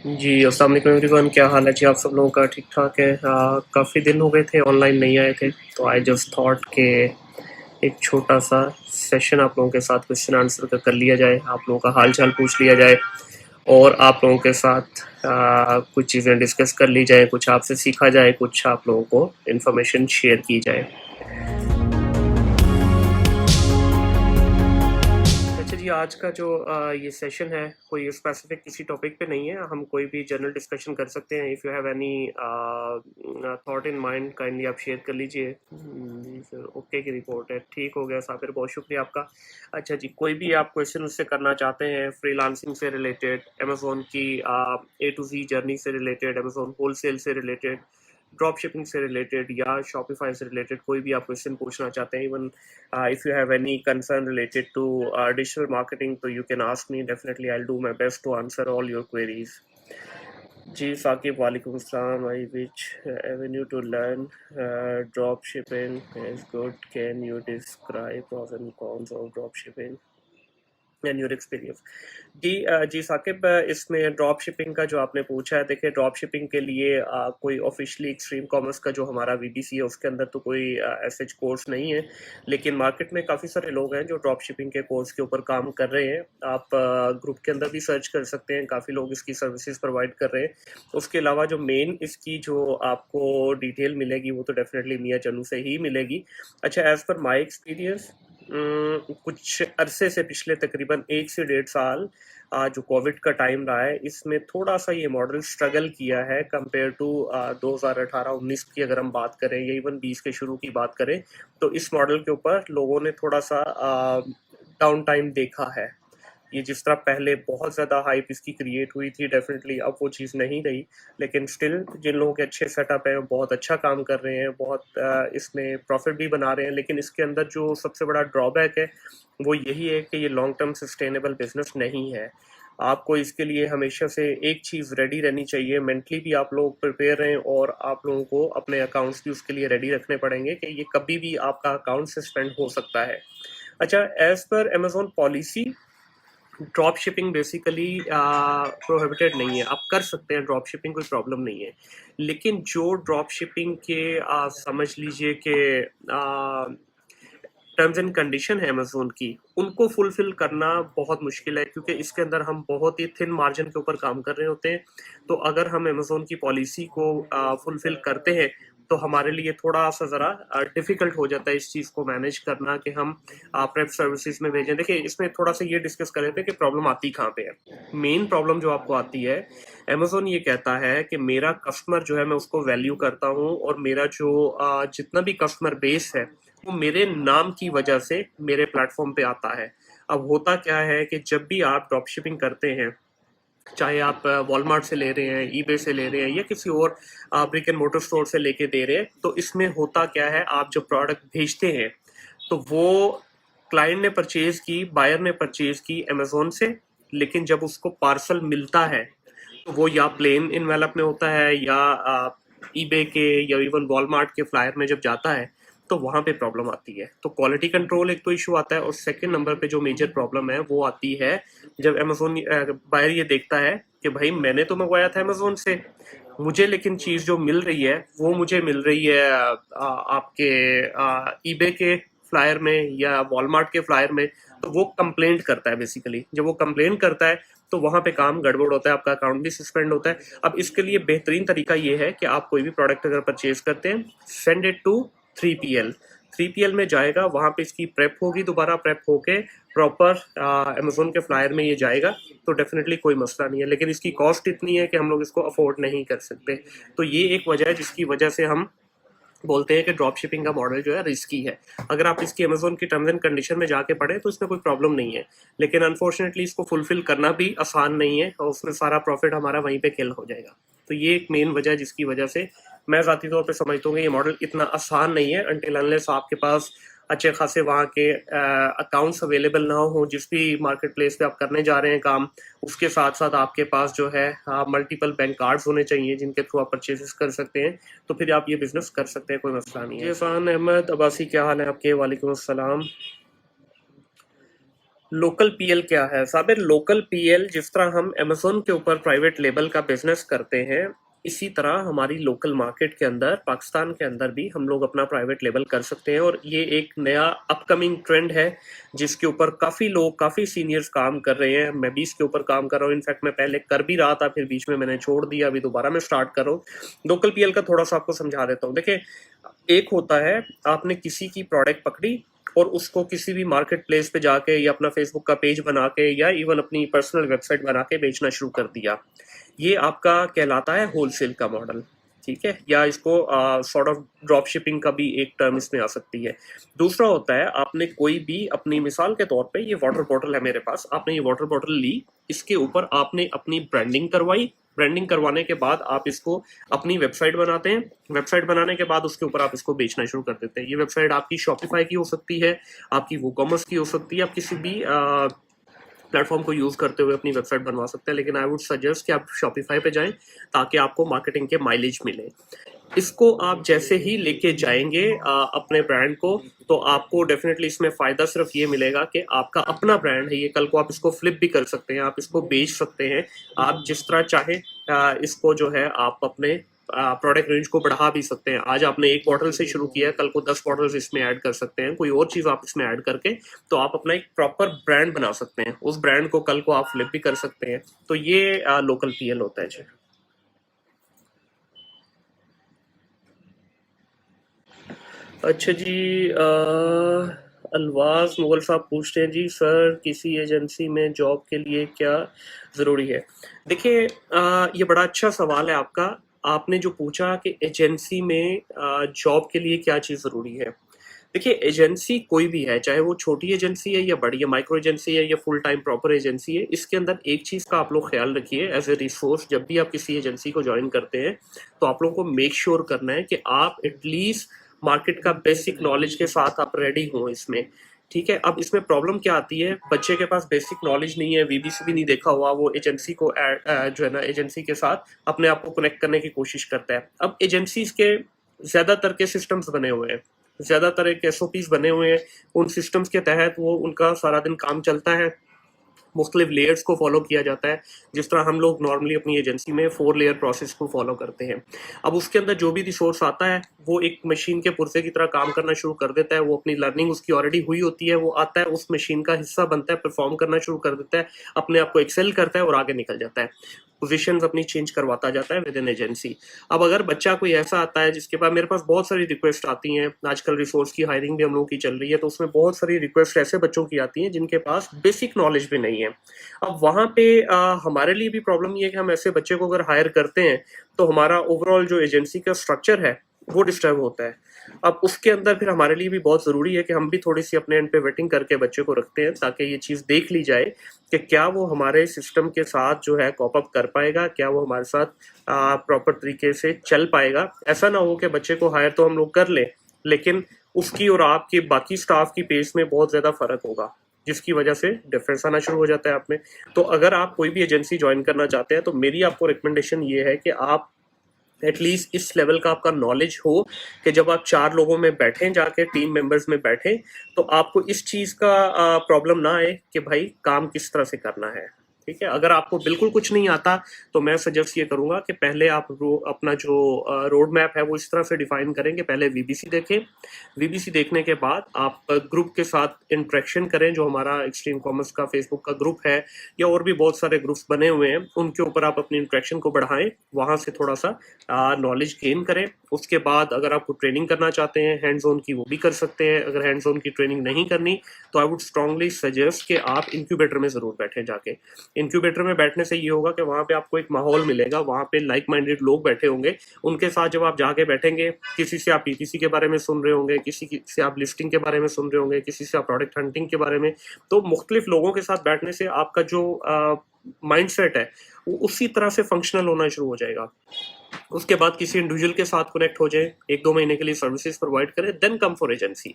जी, अस्सलाम वालेकुम एवरीवन, क्या हाल है जी? आप सब लोगों का ठीक-ठाक है? काफ़ी दिन हो गए थे ऑनलाइन नहीं आए थे, तो आई जस्ट थॉट के एक छोटा-सा सेशन आप लोगों के साथ क्वेश्चन आंसर का कर लिया जाए, आप लोगों का हाल-चाल पूछ लिया जाए और आप लोगों के साथ कुछ चीज़ें डिस्कस कर ली जाए, कुछ आपसे सीखा जाए, कुछ आप लोगों को इन्फॉर्मेशन शेयर की जाए। अच्छा जी, आज का जो ये सेशन है कोई स्पेसिफिक किसी टॉपिक पे नहीं है, हम कोई भी जनरल डिस्कशन कर सकते हैं। If you have any thought in mind kindly आप शेयर कर लीजिए। जी सर, ओके की रिपोर्ट है, ठीक हो गया साबिर, बहुत शुक्रिया आपका। अच्छा जी, कोई भी आप क्वेश्चन उससे करना चाहते हैं फ्रीलांसिंग से रिलेटेड, अमेजोन की ए टू जी जर्नी से रिलेटेड, अमेजोन होलसेल से रिलेटेड, ड्रॉप शिपिंग से रिलेटेड या शॉपिफाई से रिलेटेड कोई भी आप क्वेश्चन पूछना चाहते हैं, even if you have any concern related to digital marketing, so you can ask me. Definitely, I'll do my best to answer all your queries. जी साकिब, वालेकुम अस्सलाम। I which avenue to learn drop shipping is good? Can you describe pros and cons of drop shipping and your experience? जी साकिब, इसमें drop shipping का जो आपने पूछा है, देखिए drop shipping के लिए कोई ऑफिशियली एक्सट्रीम कॉमर्स का जो हमारा वीबीसी है उसके अंदर तो कोई ऐसे कोर्स नहीं है, लेकिन मार्केट में काफ़ी सारे लोग हैं जो ड्रॉप शिपिंग के कोर्स के ऊपर काम कर रहे हैं। आप ग्रुप के अंदर भी सर्च कर सकते हैं, काफ़ी लोग इसकी सर्विसेज प्रोवाइड कर रहे हैं। उसके अलावा जो मेन इसकी जो आपको डिटेल मिलेगी वो तो डेफिनेटली मियाँ चन्नू से ही मिलेगी। अच्छा, एज़ पर माई एक्सपीरियंस कुछ अरसे से, पिछले तकरीबन 1 से 1.5 साल जो कोविड का टाइम रहा है, इसमें थोड़ा सा ये मॉडल स्ट्रगल किया है कंपेयर टू 2018-19 की अगर हम बात करें या इवन 20 के शुरू की बात करें, तो इस मॉडल के ऊपर लोगों ने थोड़ा सा डाउन टाइम देखा है। ये जिस तरह पहले बहुत ज़्यादा हाइप इसकी क्रिएट हुई थी, डेफिनेटली अब वो चीज़ नहीं रही, लेकिन स्टिल जिन लोगों के अच्छे सेटअप है बहुत अच्छा काम कर रहे हैं, बहुत इसमें प्रॉफिट भी बना रहे हैं। लेकिन इसके अंदर जो सबसे बड़ा ड्रॉबैक है वो यही है कि ये लॉन्ग टर्म सस्टेनेबल बिजनेस नहीं है। आपको इसके लिए हमेशा से एक चीज़ रेडी रहनी चाहिए, मेंटली भी आप लोग प्रिपेयर रहें और आप लोगों को अपने अकाउंट्स भी उसके लिए रेडी रखने पड़ेंगे कि ये कभी भी आपका अकाउंट सस्पेंड हो सकता है। अच्छा, as per Amazon policy drop shipping basically prohibited नहीं है, आप कर सकते हैं ड्रॉप शिपिंग, कोई प्रॉब्लम नहीं है। लेकिन जो ड्रॉप शिपिंग के समझ लीजिए कि टर्म्स एंड कंडीशन है अमेजोन की, उनको फुलफिल करना बहुत मुश्किल है, क्योंकि इसके अंदर हम बहुत ही थिन मार्जिन के ऊपर काम कर रहे होते हैं। तो अगर हम अमेजोन की पॉलिसी को फुलफिल करते हैं तो हमारे लिए थोड़ा सा ज़रा डिफिकल्ट हो जाता है इस चीज़ को मैनेज करना कि हम प्रेप सर्विसेज में भेजें। देखिए, इसमें थोड़ा सा ये डिस्कस कर रहे थे कि प्रॉब्लम आती कहाँ पे है। मेन प्रॉब्लम जो आपको आती है, अमेजोन ये कहता है कि मेरा कस्टमर जो है मैं उसको वैल्यू करता हूँ और मेरा जो जितना भी कस्टमर बेस है वो मेरे नाम की वजह से मेरे प्लेटफॉर्म पे आता है। अब होता क्या है कि जब भी आप ड्रॉप शिपिंग करते हैं, चाहे आप वॉलमार्ट से ले रहे हैं, ईबे से ले रहे हैं या किसी और ब्रिक एंड मोटर स्टोर से लेके दे रहे हैं, तो इसमें होता क्या है, आप जो प्रोडक्ट भेजते हैं तो वो क्लाइंट ने परचेज की, बायर ने परचेज की अमेजोन से, लेकिन जब उसको पार्सल मिलता है तो वो या प्लेन इनवेलप में होता है या ईबे के या इवन वॉलमार्ट के फ्लायर में जब जाता है तो वहां पे प्रॉब्लम आती है। तो क्वालिटी कंट्रोल एक तो इशू आता है, और सेकंड नंबर पे जो मेजर प्रॉब्लम है वो आती है जब अमेजोन बायर ये देखता है कि भाई मैंने तो मंगवाया था अमेजोन से, मुझे लेकिन चीज जो मिल रही है वो मुझे मिल रही है आपके ईबे के फ्लायर में या वॉलमार्ट के फ्लायर में। तो वो कंप्लेंट करता है। बेसिकली जब वो कंप्लेंट करता है तो वहां पे काम गड़बड़ होता है, आपका अकाउंट भी सस्पेंड होता है। अब इसके लिए बेहतरीन तरीका ये है कि आप कोई भी प्रोडक्ट अगर परचेज करते हैं, send it to 3PL। 3PL में जाएगा, वहां पे इसकी प्रेप होगी, दोबारा प्रेप होके प्रॉपर अमेजोन के फ्लायर में ये जाएगा, तो डेफिनेटली कोई मसला नहीं है। लेकिन इसकी कॉस्ट इतनी है कि हम लोग इसको अफोर्ड नहीं कर सकते। तो ये एक वजह है जिसकी वजह से हम बोलते हैं कि ड्रॉप शिपिंग का मॉडल जो है रिस्की है। अगर आप इसकी अमेजोन की टर्म्स एंड कंडीशन में जाके पढ़े तो इसमें कोई प्रॉब्लम नहीं है, लेकिन अनफॉर्चुनेटली इसको फुलफिल करना भी आसान नहीं है और उसमें सारा प्रॉफिट हमारा वहीं पे किल हो जाएगा। तो ये एक मेन वजह है जिसकी वजह से मैं ज़ाती तौर पे समझता हूँ कि ये मॉडल इतना आसान नहीं है, अनटिल अनलेस आपके पास अच्छे खासे वहाँ के अकाउंट्स अवेलेबल ना हो। जिस भी मार्केट प्लेस पे आप करने जा रहे हैं काम, उसके साथ साथ आपके पास जो है मल्टीपल बैंक कार्ड्स होने चाहिए जिनके थ्रू आप परचेजेस कर सकते हैं, तो फिर आप ये बिजनेस कर सकते हैं, कोई मसला नहीं है। जी, एहसान अहमद अब्बासी, क्या हाल है आपके? वालेकुम अस्सलाम। लोकल पीएल क्या है साबिर? लोकल पीएल जिस तरह हम अमेज़न के ऊपर प्राइवेट लेबल का बिजनेस करते हैं, इसी तरह हमारी लोकल मार्केट के अंदर, पाकिस्तान के अंदर भी हम लोग अपना प्राइवेट लेबल कर सकते हैं। और ये एक नया अपकमिंग ट्रेंड है जिसके ऊपर काफ़ी लोग, काफ़ी सीनियर्स काम कर रहे हैं। मैं भी इसके ऊपर काम कर रहा हूँ। इनफैक्ट मैं पहले कर भी रहा था, फिर बीच में मैंने छोड़ दिया, अभी दोबारा मैं स्टार्ट कर रहा हूँ। लोकल पीएल का थोड़ा सा आपको समझा देता हूँ। देखिए, एक होता है आपने किसी की प्रोडक्ट पकड़ी और उसको किसी भी मार्केट प्लेस पे जाके या अपना फेसबुक का पेज बना के या इवन अपनी पर्सनल वेबसाइट बना के बेचना शुरू कर दिया। ये आपका कहलाता है होलसेल का मॉडल, ठीक है, या इसको सॉर्ट ऑफ ड्रॉप शिपिंग का भी एक टर्म इसमें आ सकती है। दूसरा होता है आपने कोई भी अपनी मिसाल के तौर पे, ये वाटर बॉटल है मेरे पास, आपने ये वाटर बॉटल ली, इसके ऊपर आपने अपनी ब्रांडिंग करवाई। ब्रांडिंग करवाने के बाद आप इसको अपनी वेबसाइट बनाते हैं। वेबसाइट बनाने के बाद उसके ऊपर आप इसको बेचना शुरू कर देते हैं। ये वेबसाइट आपकी शॉपिफाई की हो सकती है, आपकी वो कॉमर्स की हो सकती है, आप किसी भी प्लेटफॉर्म को यूज करते हुए अपनी वेबसाइट बनवा सकते हैं। लेकिन आई वुड सजेस्ट कि आप शॉपिफाई पे जाएं ताकि आपको मार्केटिंग के माइलेज मिले। इसको आप जैसे ही लेके जाएंगे अपने ब्रांड को, तो आपको डेफिनेटली इसमें फायदा सिर्फ ये मिलेगा कि आपका अपना ब्रांड है ये, कल को आप इसको फ्लिप भी कर सकते हैं, आप इसको बेच सकते हैं, आप जिस तरह चाहे इसको जो है आप अपने प्रोडक्ट रेंज को बढ़ा भी सकते हैं। आज आपने एक बॉटल से शुरू किया है, कल को 10 बॉटल्स इसमें ऐड कर सकते हैं, कोई और चीज आप इसमें ऐड करके, तो आप अपना एक प्रॉपर ब्रांड बना सकते हैं। उस ब्रांड को कल को आप फ्लिप भी कर सकते हैं। तो ये लोकल पीएल होता है जी। अच्छा जी, अलवाज मुगल साहब पूछते हैं जी, सर किसी एजेंसी में जॉब के लिए क्या ज़रूरी है? देखिए, ये बड़ा अच्छा सवाल है आपका। आपने जो पूछा कि एजेंसी में जॉब के लिए क्या चीज़ ज़रूरी है। देखिए, एजेंसी कोई भी है, चाहे वो छोटी एजेंसी है या बड़ी है, माइक्रो एजेंसी है या फुल टाइम प्रॉपर एजेंसी है, इसके अंदर एक चीज़ का आप लोग ख्याल रखिए एज ए रिसोर्स। जब भी आप किसी एजेंसी को ज्वाइन करते हैं तो आप लोगों को मेक श्योर करना है कि आप एटलीस्ट मार्केट का बेसिक नॉलेज के साथ आप रेडी हो इसमें, ठीक है। अब इसमें प्रॉब्लम क्या आती है, बच्चे के पास बेसिक नॉलेज नहीं है, वीबीसी भी नहीं देखा हुआ, वो एजेंसी को जो है ना, एजेंसी के साथ अपने आप को कनेक्ट करने की कोशिश करता है। अब एजेंसीज के ज्यादातर के सिस्टम्स बने हुए हैं, ज्यादातर एक एसओपीज बने हुए हैं, उन सिस्टम्स के तहत वो उनका सारा दिन काम चलता है, मुख्तलिफ लेयर्स को फॉलो किया जाता है। जिस तरह हम लोग नॉर्मली अपनी एजेंसी में 4 लेयर प्रोसेस को फॉलो करते हैं। अब उसके अंदर जो भी रिसोर्स आता है वो एक मशीन के पुर्जे की तरह काम करना शुरू कर देता है। वो अपनी लर्निंग उसकी ऑलरेडी हुई होती है, वो आता है, उस मशीन का हिस्सा बनता है, परफॉर्म करना शुरू कर देता है, अपने आप को एक्सेल करता है और आगे निकल जाता है, पोजीशंस अपनी चेंज करवाता जाता है विद इन एजेंसी। अब अगर बच्चा कोई ऐसा आता है जिसके पास, मेरे पास बहुत सारी रिक्वेस्ट आती हैं, आजकल रिसोर्स की हायरिंग भी हम लोगों की चल रही है, तो उसमें बहुत सारी रिक्वेस्ट ऐसे बच्चों की आती हैं जिनके पास बेसिक नॉलेज भी नहीं है। अब वहां पे हमारे लिए भी प्रॉब्लम ये है कि हम ऐसे बच्चे को अगर हायर करते हैं तो हमारा ओवरऑल जो एजेंसी का स्ट्रक्चर है वो डिस्टर्ब होता है। अब उसके अंदर फिर हमारे लिए भी बहुत जरूरी है कि हम भी थोड़ी सी अपने एंड पे वेटिंग करके बच्चे को रखते हैं ताकि ये चीज देख ली जाए कि क्या वो हमारे सिस्टम के साथ जो है कॉप अप कर पाएगा, क्या वो हमारे साथ प्रॉपर तरीके से चल पाएगा। ऐसा ना हो कि बच्चे को हायर तो हम लोग कर लें लेकिन उसकी और आपकी बाकी स्टाफ की पेस में बहुत ज्यादा फर्क होगा, जिसकी वजह से डिफरेंस आना शुरू हो जाता है आप में। तो अगर आप कोई भी एजेंसी ज्वाइन करना चाहते हैं तो मेरी आपको रिकमेंडेशन ये है कि आप एटलीस्ट इस लेवल का आपका नॉलेज हो कि जब आप 4 लोगों में बैठें, जाके टीम मेंबर्स में बैठें, तो आपको इस चीज का प्रॉब्लम ना आए कि भाई काम किस तरह से करना है, ठीक है। अगर आपको बिल्कुल कुछ नहीं आता तो मैं सजेस्ट ये करूंगा कि पहले आप अपना जो रोड मैप है वो इस तरह से डिफाइन करें कि पहले वीबीसी देखें, वीबीसी देखने के बाद आप ग्रुप के साथ इंटरेक्शन करें, जो हमारा एक्सट्रीम कॉमर्स का फेसबुक का ग्रुप है या और भी बहुत सारे ग्रुप्स बने हुए हैं, उनके ऊपर आप अपनी इंटरेक्शन को बढ़ाएं, वहां से थोड़ा सा नॉलेज गेन करें। उसके बाद अगर आपको ट्रेनिंग करना चाहते हैं हैंड्स ऑन की, वो भी कर सकते हैं। अगर हैंड्स ऑन की ट्रेनिंग नहीं करनी तो आई वुड स्ट्रांगली सजेस्ट कि आप इंक्यूबेटर में जरूर बैठें जाके। इंक्यूबेटर में बैठने से ये होगा कि वहाँ पे आपको एक माहौल मिलेगा, वहाँ पे लाइक माइंडेड लोग बैठे होंगे, उनके साथ जब आप जाके बैठेंगे, किसी से आप पीपीसी के बारे में सुन रहे होंगे, किसी से आप लिस्टिंग के बारे में सुन रहे होंगे, किसी से आप प्रोडक्ट हंटिंग के बारे में, तो मुख्तलिफ लोगों के साथ बैठने से आपका जो माइंड सेट है वो उसी तरह से फंक्शनल होना शुरू हो जाएगा। उसके बाद किसी इंडिविजुअल के साथ कनेक्ट हो जाए, 1-2 महीने के लिए सर्विसेज प्रोवाइड करें, then come for agency.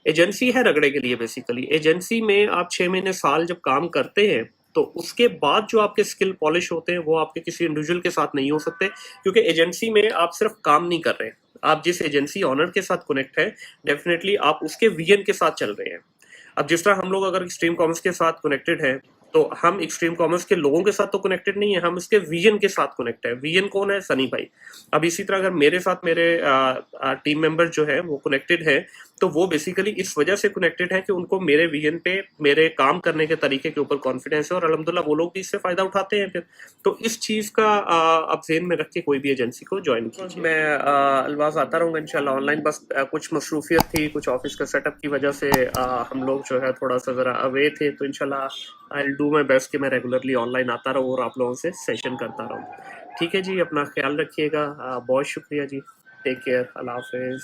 Agency है रगड़े के लिए बेसिकली। एजेंसी में आप 6 महीने साल जब काम करते हैं तो उसके बाद जो आपके स्किल पॉलिश होते हैं वो आपके किसी इंडिविजुअल के साथ नहीं हो सकते, क्योंकि एजेंसी में आप सिर्फ काम नहीं कर रहे हैं, आप जिस एजेंसी ऑनर के साथ कनेक्ट है डेफिनेटली आप उसके विजन के साथ चल रहे हैं। अब जिस तरह हम लोग अगर एक्सट्रीम कॉमर्स के साथ कनेक्टेड हैं, तो हम एक्सट्रीम कॉमर्स के लोगों के साथ तो कनेक्टेड नहीं है, हम इसके विजन के साथ कनेक्ट है। विजन कौन है? सनी भाई। अब इसी तरह अगर मेरे साथ मेरे टीम मेंबर जो है वो कनेक्टेड है, तो वो बेसिकली इस वजह से कनेक्टेड है कि उनको मेरे विजन पे, मेरे काम करने के तरीके के ऊपर कॉन्फिडेंस है, और अल्हम्दुलिल्लाह वो लोग भी इससे फायदा उठाते हैं फिर। तो इस चीज का आप ज़हन में रख के कोई भी एजेंसी को ज्वाइन कीजिए। मैं अल्वाज आता रहूंगा इंशाल्लाह ऑनलाइन, बस कुछ मसरूफियत थी, कुछ ऑफिस का सेटअप की वजह से हम लोग जो है थोड़ा सा जरा अवे थे, तो इंशाल्लाह I will do my best कि मैं रेगुलरली ऑनलाइन आता रहूँ और आप लोगों से सेशन करता रहूँ। ठीक है जी, अपना ख्याल रखिएगा। बहुत शुक्रिया जी, टेक केयर, अल्लाह हाफिज।